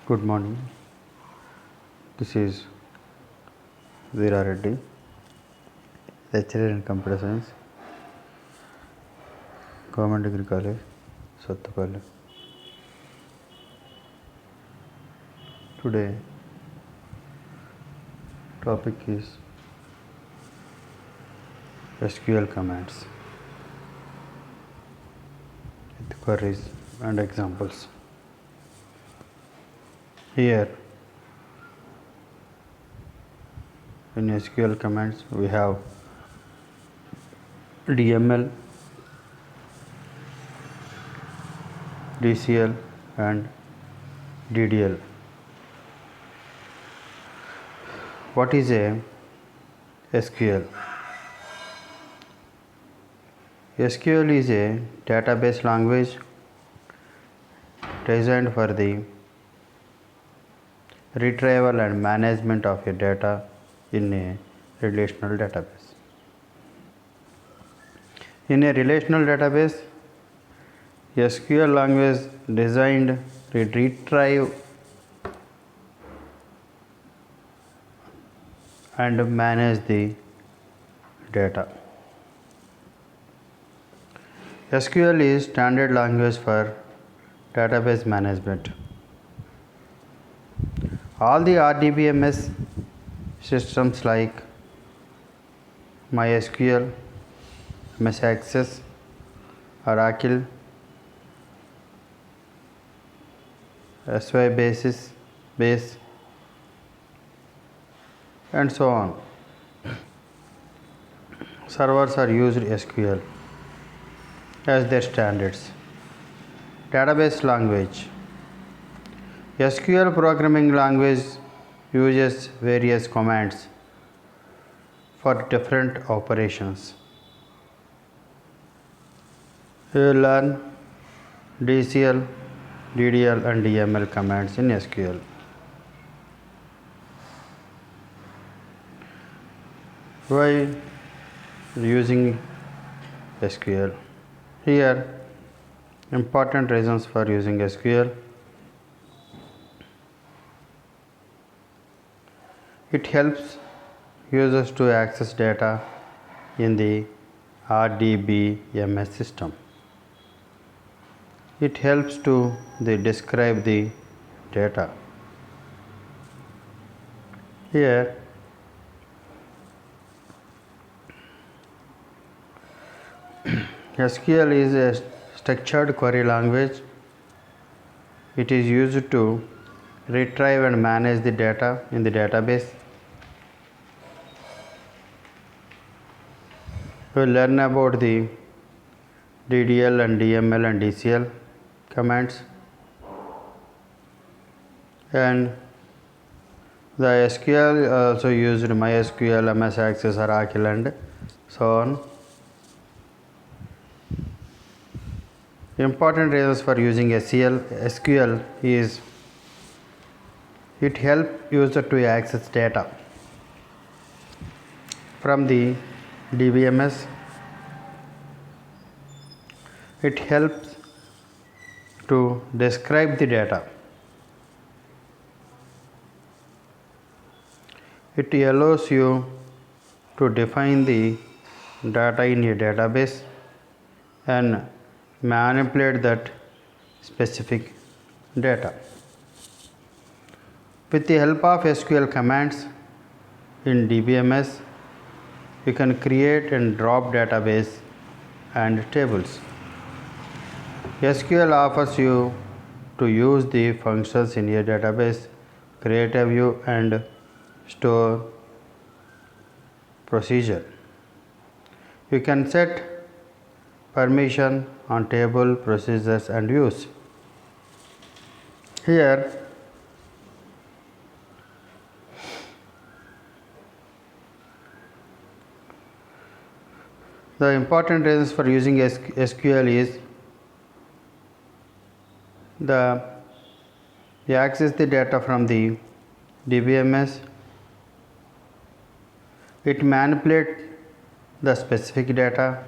Good morning. This is Veera Reddy, lecturer in Computer Science, Government Degree College, Sattupalli. Today, topic is SQL commands with queries and examples. Here, in SQL commands, we have DML, DCL, and DDL. What is a SQL? SQL is a database language designed for the retrieval and management of your data in a relational database. In a relational database, SQL language designed to retrieve and manage the data. SQL is standard language for database management. All the RDBMS systems like MySQL, MS Access, Oracle, SY Base, and so on. Servers are used SQL as their standards. Database language. SQL programming language uses various commands for different operations. You will learn DCL, DDL and DML commands in SQL. Why using SQL? Here, important reasons for using SQL. It helps users to access data in the RDBMS system. It helps to describe the data. Here, SQL is a structured query language. It is used to retrieve and manage the data in the database. We will learn about the DDL and DML and DCL commands, and the SQL also used MySQL, MS Access, Oracle and so on. Important reasons for using SQL is it helps user to access data from the DBMS. It helps to describe the data. It allows you to define the data in a database and manipulate that specific data. With the help of SQL commands in DBMS, you can create and drop database and tables. SQL offers you to use the functions in your database, create a view and store procedure. You can set permission on table, procedures and views. Here, the important reasons for using SQL is you access the data from the DBMS. It manipulates the specific data,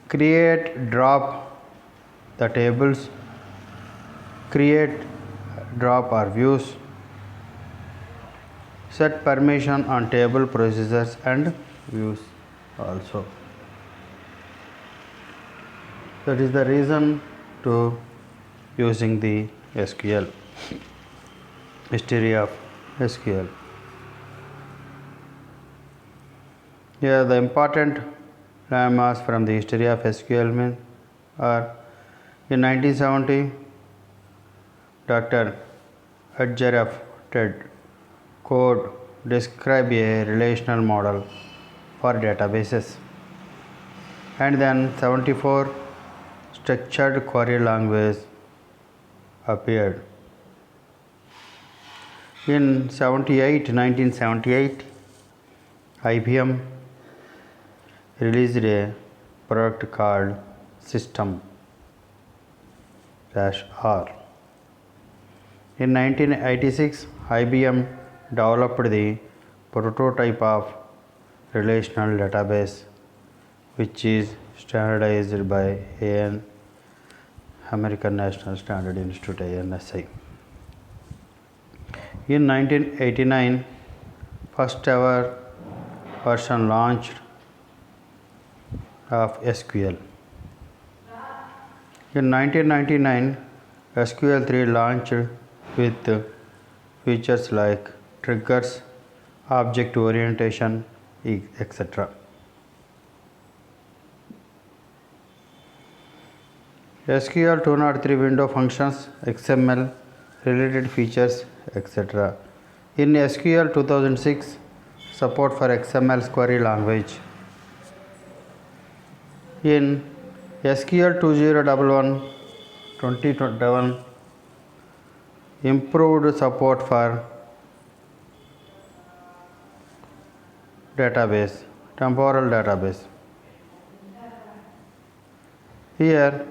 create, drop the tables, create, drop or views, set permission on table procedures and views also. That is the reason to using the SQL, history of SQL. Here the important landmarks from the history of SQL are in 1970, Dr. Adjaraf Ted Code describe a relational model for databases, and then 74 structured query language appeared. In 1978, IBM released a product called System-R. In 1986, IBM developed the prototype of relational database, which is standardized by AN, American National Standard Institute, ANSI. In 1989, first ever version launched of SQL. In 1999, SQL 3 launched with features like triggers, object orientation, etc. SQL 203 window functions, XML, related features, etc. In SQL 2006, support for XML query language. In SQL 2011, 2021, improved support for database, temporal database. Here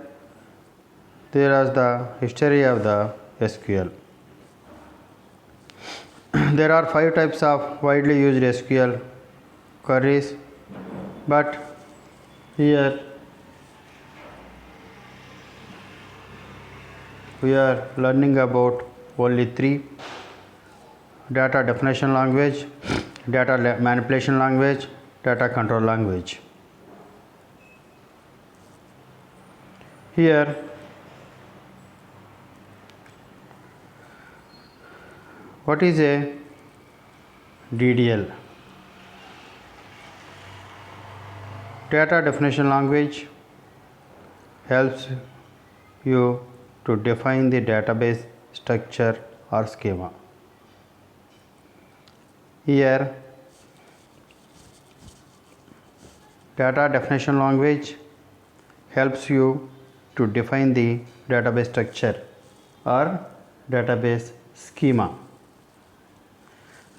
there is the history of the SQL. There are 5 types of widely used SQL queries, but here we are learning about only 3: data definition language, data manipulation language, data control language. Here what is a DDL? Data definition language helps you to define the database structure or schema. Here data definition language helps you to define the database structure or database schema.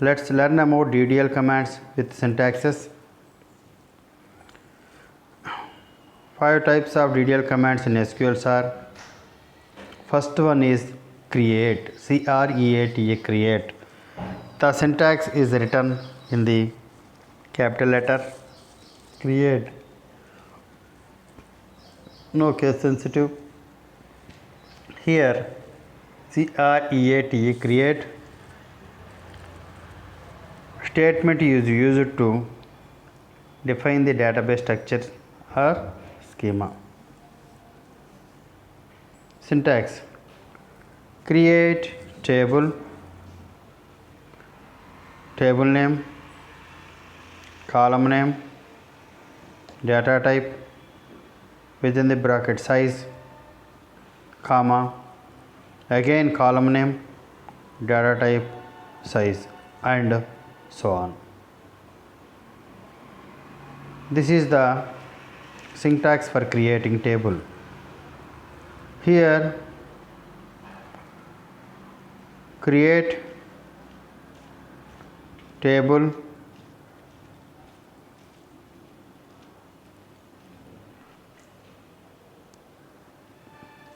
Let's learn about DDL commands with syntaxes. 5 types of DDL commands in SQL are: first one is create, CREATE, create. The syntax is written in the capital letter. Create, no case sensitive. Here CREATE, create statement is used to define the database structure or schema. Syntax: create table, table name, column name, data type, within the bracket size, comma, again column name, data type, size, and so on. This is the syntax for creating table. Here create table,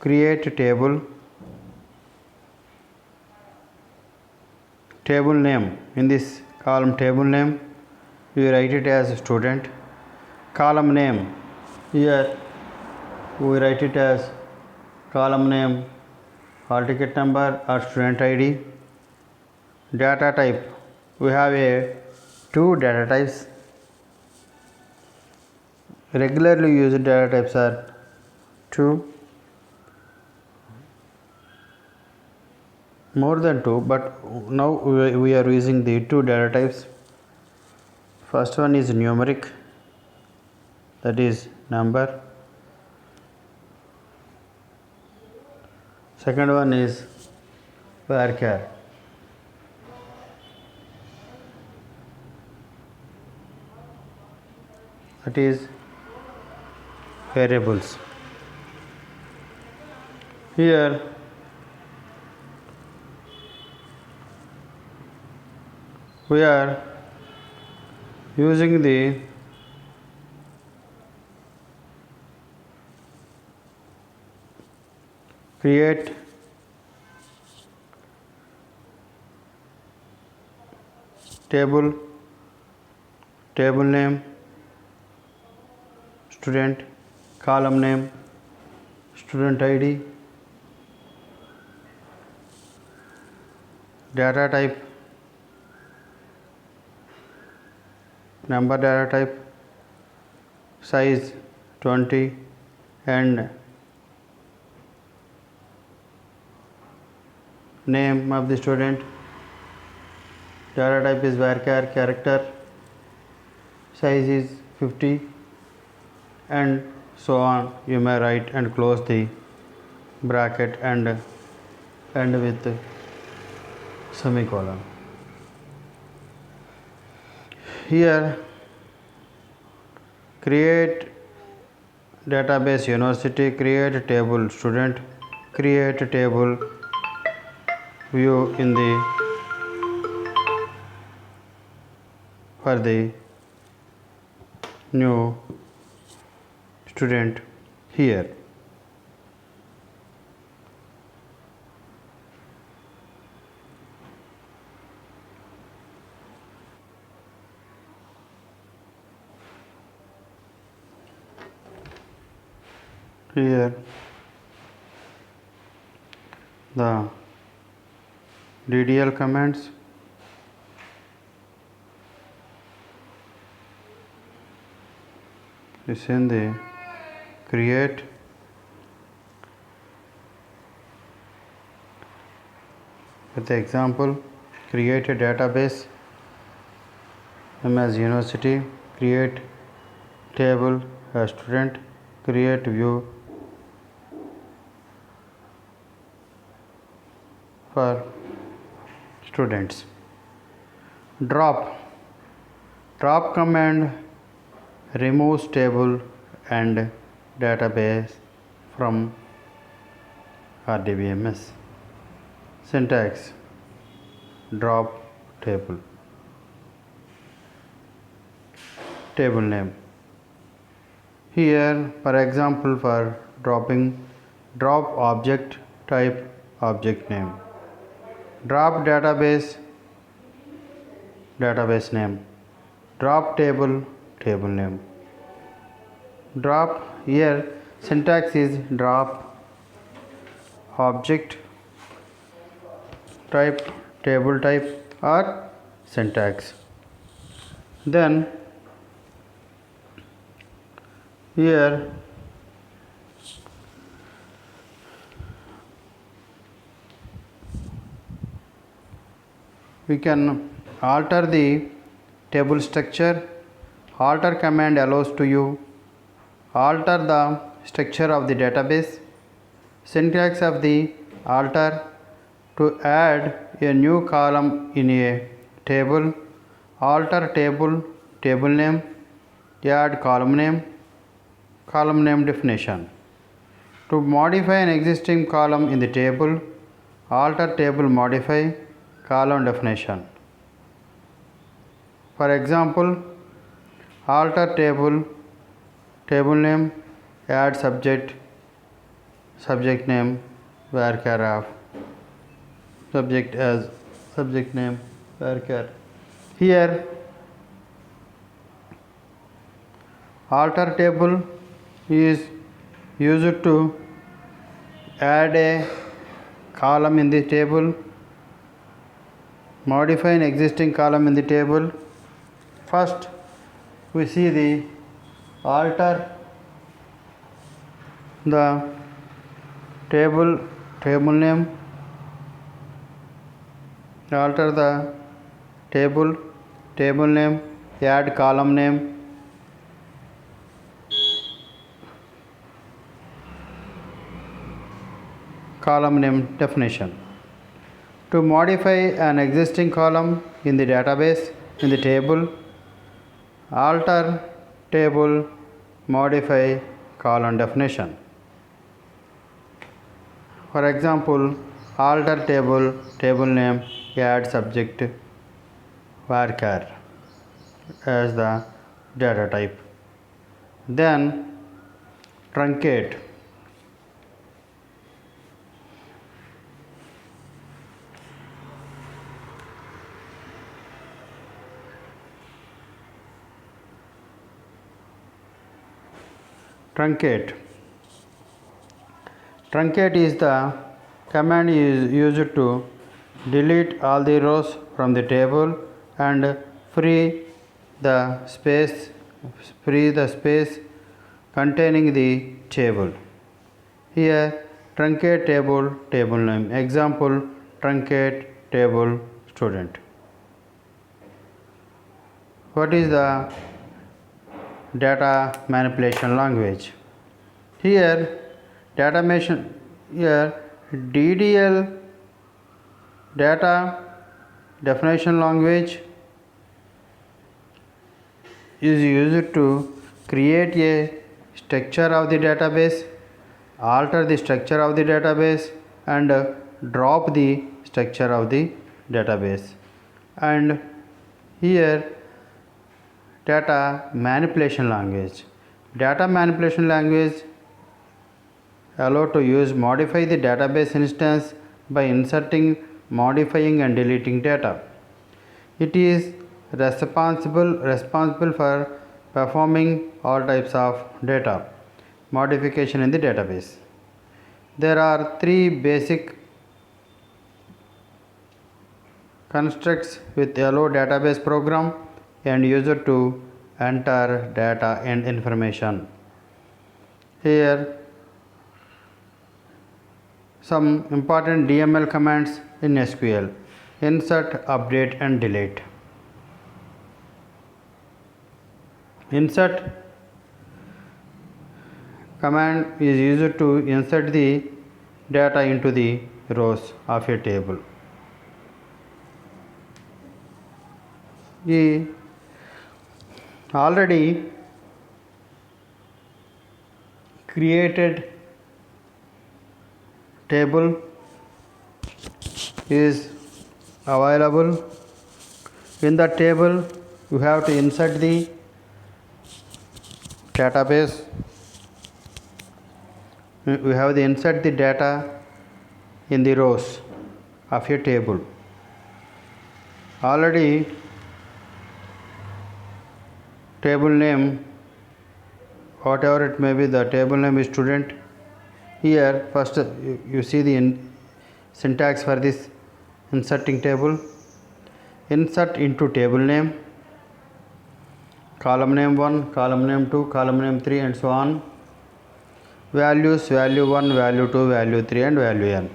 create table, table name. In this column table name, we write it as student. Column name, here we write it as column name hall ticket number or student ID. Data type, we have a two data types. Regularly used data types are two, more than two, but now we are using the two data types. First one is numeric, that is number. Second one is varchar. That is variables. Here we are using the create table, table name, student, column name, student ID, data type, number data type, size 20, and name of the student. Data type is varchar, character, size is 50, and so on. You may write and close the bracket and end with semicolon. Here create database university, create table student, create table view in the for the new student here. Here the DDL commands, is in the create, with the example, create a database MS University, create table a student, create view for students. Drop command removes table and database from RDBMS. Syntax, drop table. Table name. Here, for example, for dropping, drop object type, object name. Drop database, database name. Drop table, table name. Drop, here syntax is drop object type, table type, or syntax. Then here we can alter the table structure. Alter command allows to you alter the structure of the database. Syntax of the alter, to add a new column in a table. Alter table, table name, add column name definition. To modify an existing column in the table, alter table, modify column definition. For example, alter table, table name, add subject name, varchar of subject as subject name, varchar. Here alter table is used to add a column in the table, modify an existing column in the table. First we see the alter the table name, alter the table name, add column name. Column name definition. To modify an existing column in the database in the table, alter table, modify column definition. For example, alter table name, add subject varchar as the data type. Then truncate. Truncate is the command is used to delete all the rows from the table and free the space containing the table. Here truncate table name. Example, truncate table student. What is the data manipulation language? Here DDL data definition language is used to create a structure of the database, alter the structure of the database and drop the structure of the database. And here data manipulation language allow to modify the database instance by inserting, modifying and deleting data. It is responsible for performing all types of data modification in the database. There are three basic constructs with allow database program and user to enter data and information. Here some important DML commands in SQL: insert, update and delete. Insert command is used to insert the data into the rows of a table. The already created table is available. In the table you have to insert the database. We have to insert the data in the rows of a table. Already table name, whatever it may be, the table name is student. Here first you see the syntax for this inserting table. Insert into table name, column name 1, column name 2, column name 3 and so on. Values, value 1, value 2, value 3 and value n.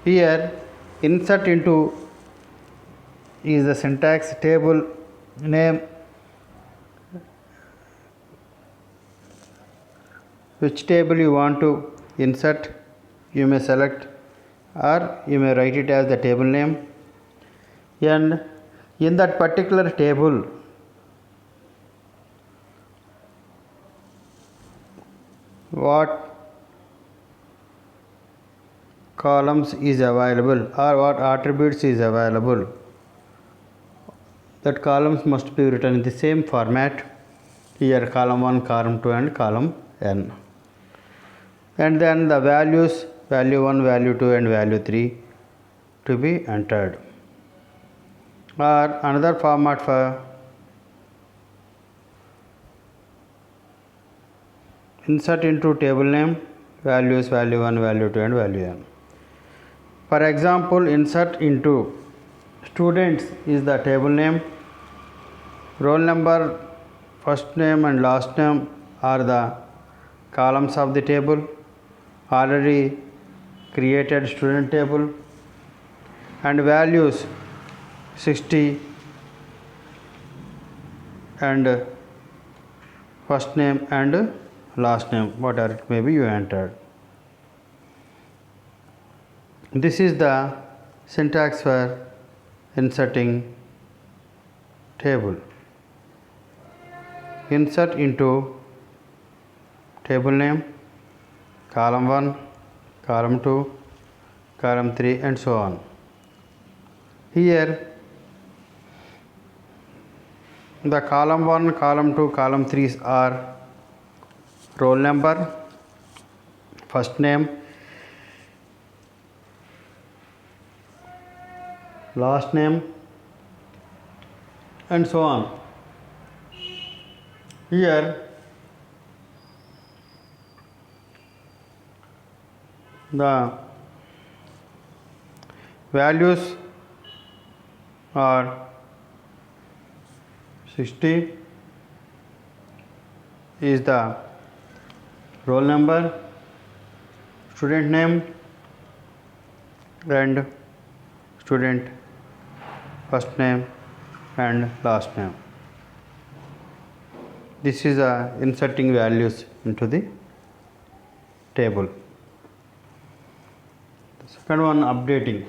Here insert into is the syntax, table name, which table you want to insert, you may select or you may write it as the table name, and in that particular table what columns is available or what attributes is available. That columns must be written in the same format. Here column 1, column 2 and column n. And then the values, value 1, value 2 and value 3 to be entered. Or another format for insert into table name, values, value 1, value 2 and value n. For example, insert into students is the table name, roll number, first name and last name are the columns of the table, already created student table, and values 60 and first name and last name, whatever it may be, you entered. This is the syntax for inserting table. Insert into table name, column 1, column 2, column 3 and so on. Here the column 1, column 2, column 3 are roll number, first name, last name and so on. Here the values are 60 is the roll number, student name and student first name and last name. This is inserting values into the table. The second one, updating.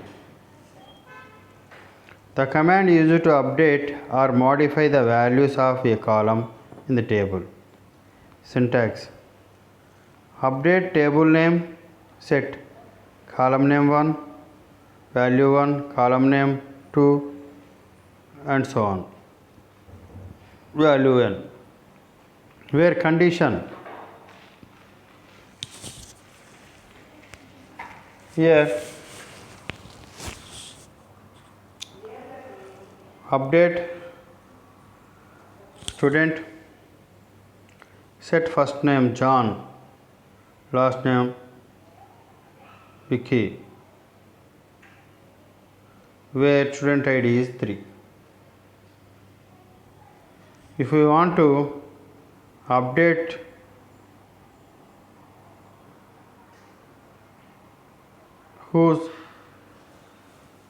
The command used to update or modify the values of a column in the table. Syntax: update table name, set column name 1, value 1, column name 2 and so on. Value n. Where condition, here update student, set first name John, last name Vicky, where student ID is 3. If we want to update whose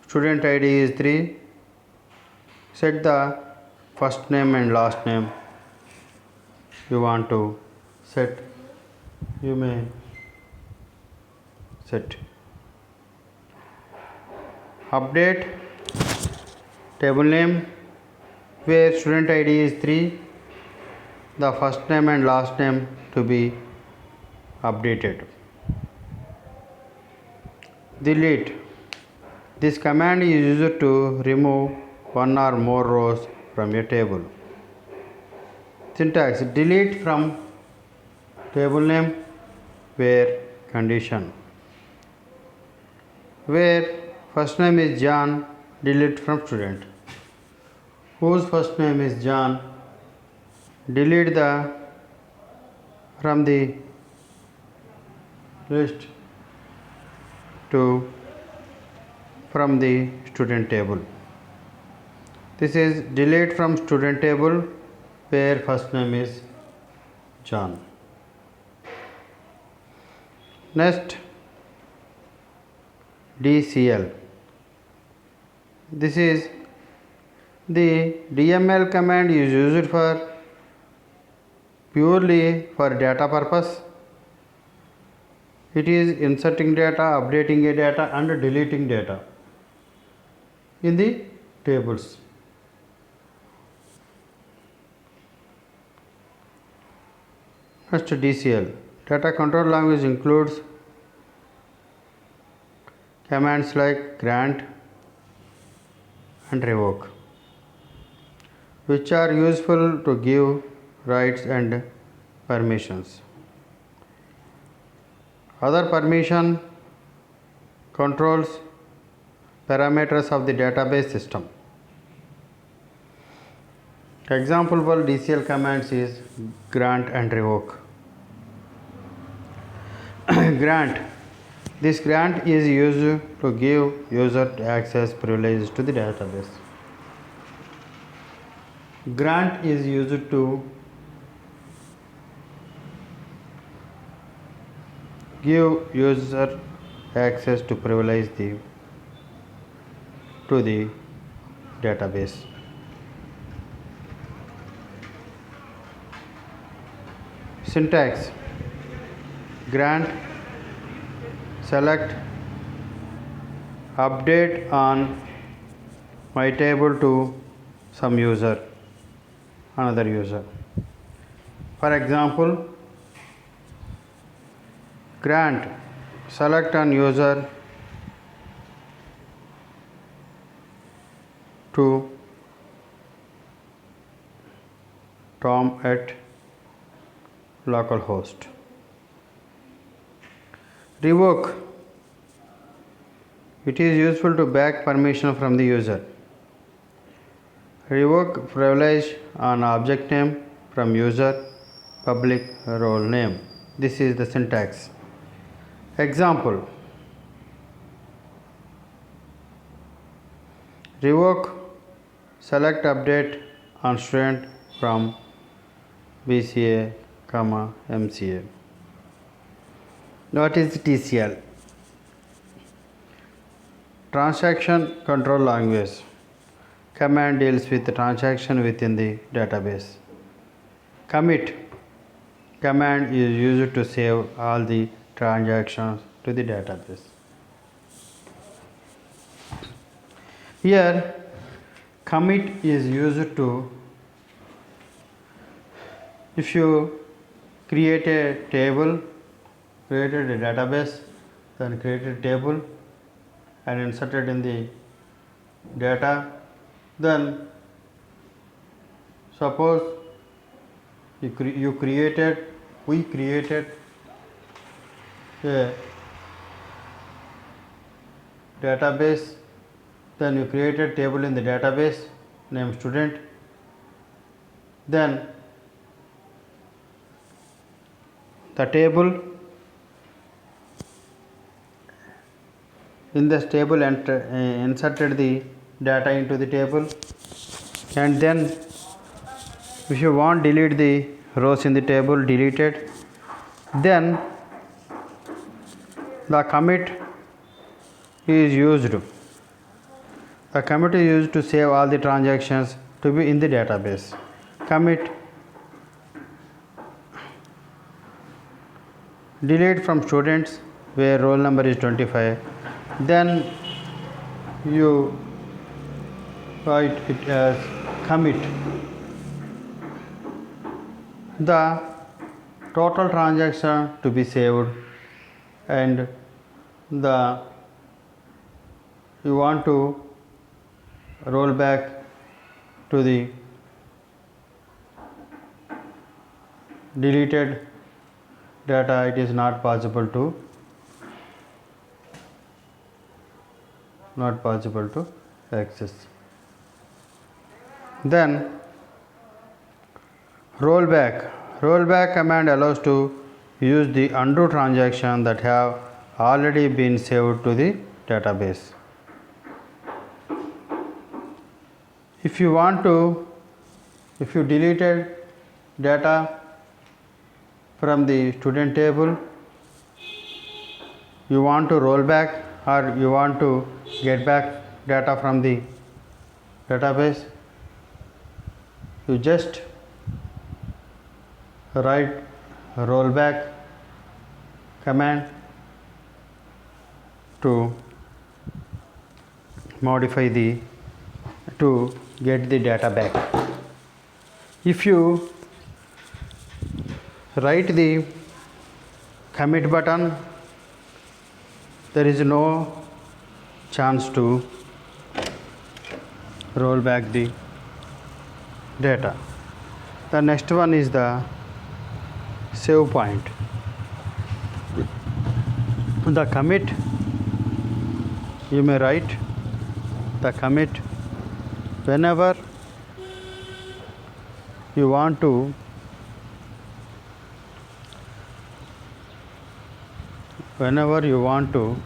student ID is 3, set the first name and last name you want to set, you may set. Update table name, where student ID is 3, the first name and last name to be updated. Delete. This command is used to remove one or more rows from a table. Syntax: delete from table name, where condition, where first name is John, delete from student, whose first name is John, delete the from the list to from the student table. This is delete from student table, where first name is John. Next, DCL. This is the DML command is used for purely for data purpose. It is inserting data, updating a data and deleting data in the tables. Next, DCL. Data control language includes commands like grant and revoke, which are useful to give rights and permissions. Other permission controls parameters of the database system. Example for DCL commands is grant and revoke. Grant. This grant is used to give user access privileges to the database. Grant is used to give user access to privilege to the database. Syntax: grant, select, update on my table to some user, another user. For example, grant, select on user to Tom at localhost. Revoke, it is useful to back permission from the user. Revoke privilege on object name from user, public role name. This is the syntax. Example: revoke select update on student from BCA, MCA. What is TCL? Transaction control language. Command deals with the transaction within the database. Commit command is used to save all the transactions to the database. Here, commit is used to, if you create a table, created a database, then created a table and inserted in the data, then suppose we created a database, then you created table in the database named student, then the table, in this table inserted the data into the table, and then if you want delete the rows in the table, deleted, then the commit is used. The commit is used to save all the transactions to be in the database. Commit delete from students where roll number is 25, then you write it as commit the total transaction to be saved, and you want to roll back to the deleted data, it is not possible to access. Then rollback command allows to use the undo transaction that have already been saved to the database. If you deleted data from the student table, you want to roll back or you want to get back data from the database, you just write rollback command to get the data back. If you write the commit button, there is no chance to roll back the data. The next one is the save point. The commit, you may write the commit whenever you want to whenever you want to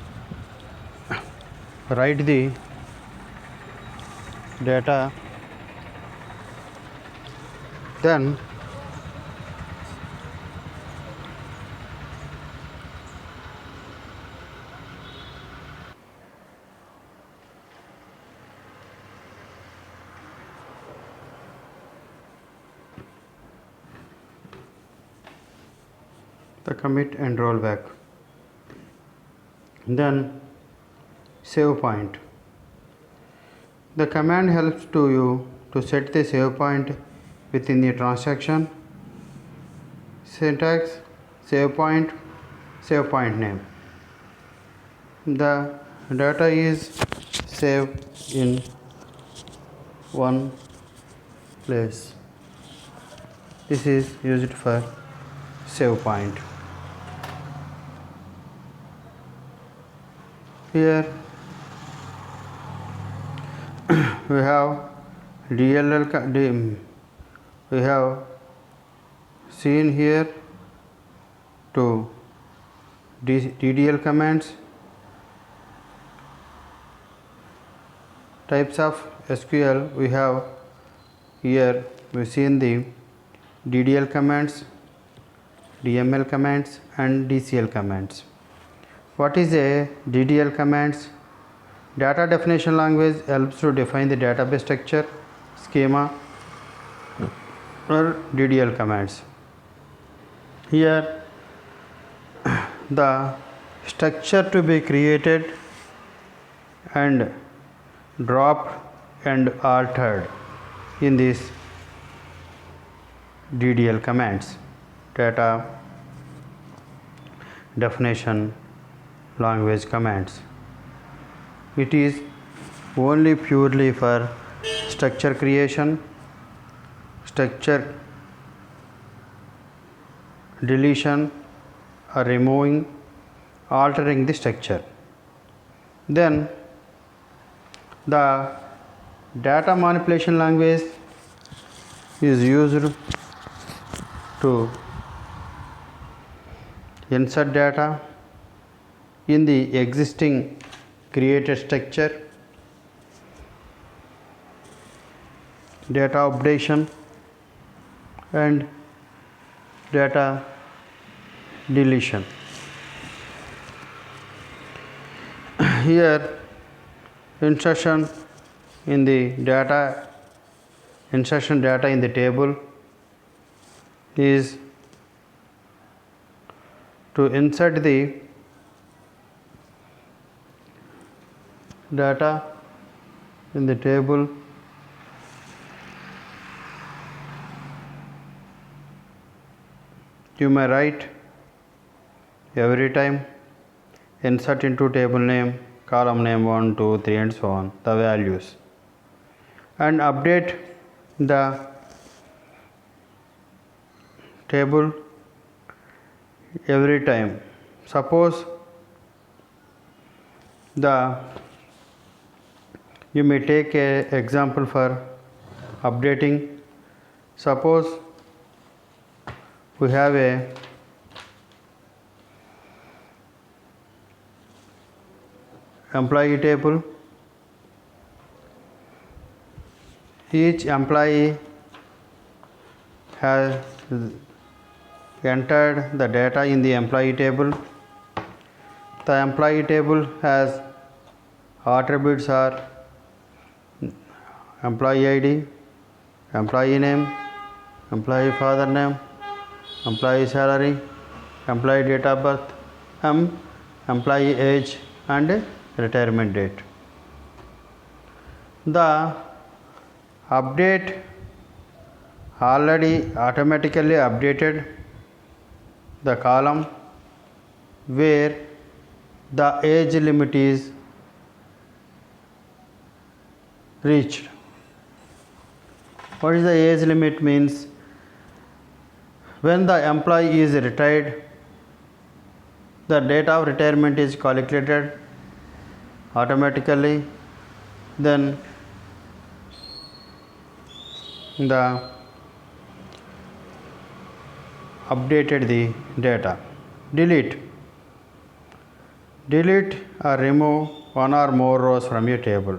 write the data, then the commit and rollback, then save point. The command helps to you to set the save point within the transaction. Syntax: save point name. The data is saved in one place. This is used for save point. Here we have DLL. We have seen here to DDL commands, types of SQL. We have here we seen the DDL commands, DML commands and DCL commands. What is a DDL commands? Data definition language helps to define the database structure, schema or DDL commands. Here the structure to be created and dropped and altered in this DDL commands, data definition language commands. It is only purely for structure creation, structure deletion or removing, altering the structure. Then the data manipulation language is used to insert data in the existing created structure, data updation and data deletion. Here insertion in the data, insertion data in the table is to insert the data in the table you may write every time insert into table name, column name 1, 2, 3 and so on, the values, and update the table every time. Suppose you may take a example for updating. Suppose we have a employee table. Each employee has entered the data in the employee table. The employee table has attributes are employee ID, employee name, employee father name, employee salary, employee date of birth, employee age and retirement date. The update already automatically updated the column where the age limit is reached. What is the age limit means? When the employee is retired, the date of retirement is calculated automatically, then the updated the data. Delete. delete or remove one or more rows from your table.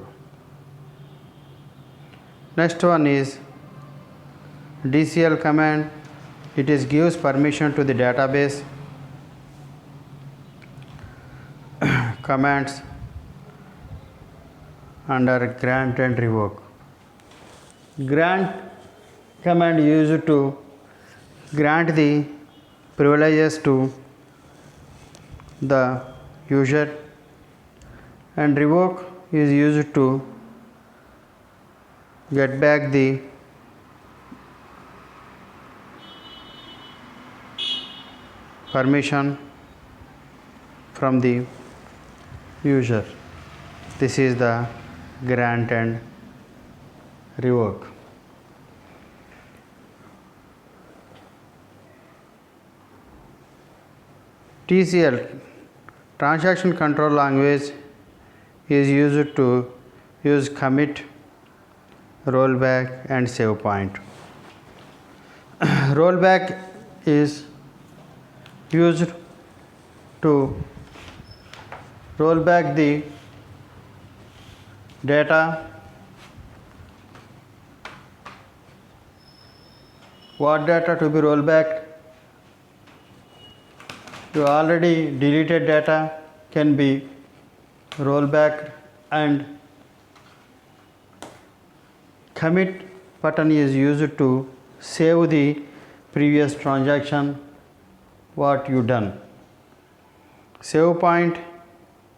Next one is DCL command. It is gives permission to the database. Commands under grant and revoke. Grant command used to grant the privileges to the user, and revoke is used to get back the permission from the user. This is the grant and revoke. TCL, transaction control language, is used to use commit, rollback and save point. Rollback is used to roll back the data. What data to be rolled back? You already deleted data can be rolled back, and commit button is used to save the previous transaction what you done. Save point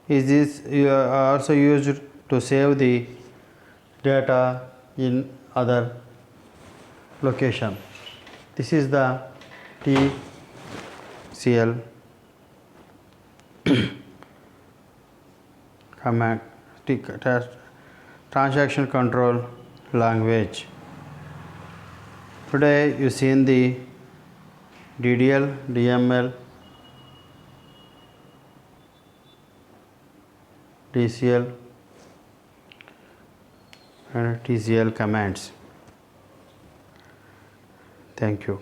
is also used to save the data in other location. This is the TCL command, transaction control language. Today you seen the DDL, DML, DCL and TCL commands. Thank you.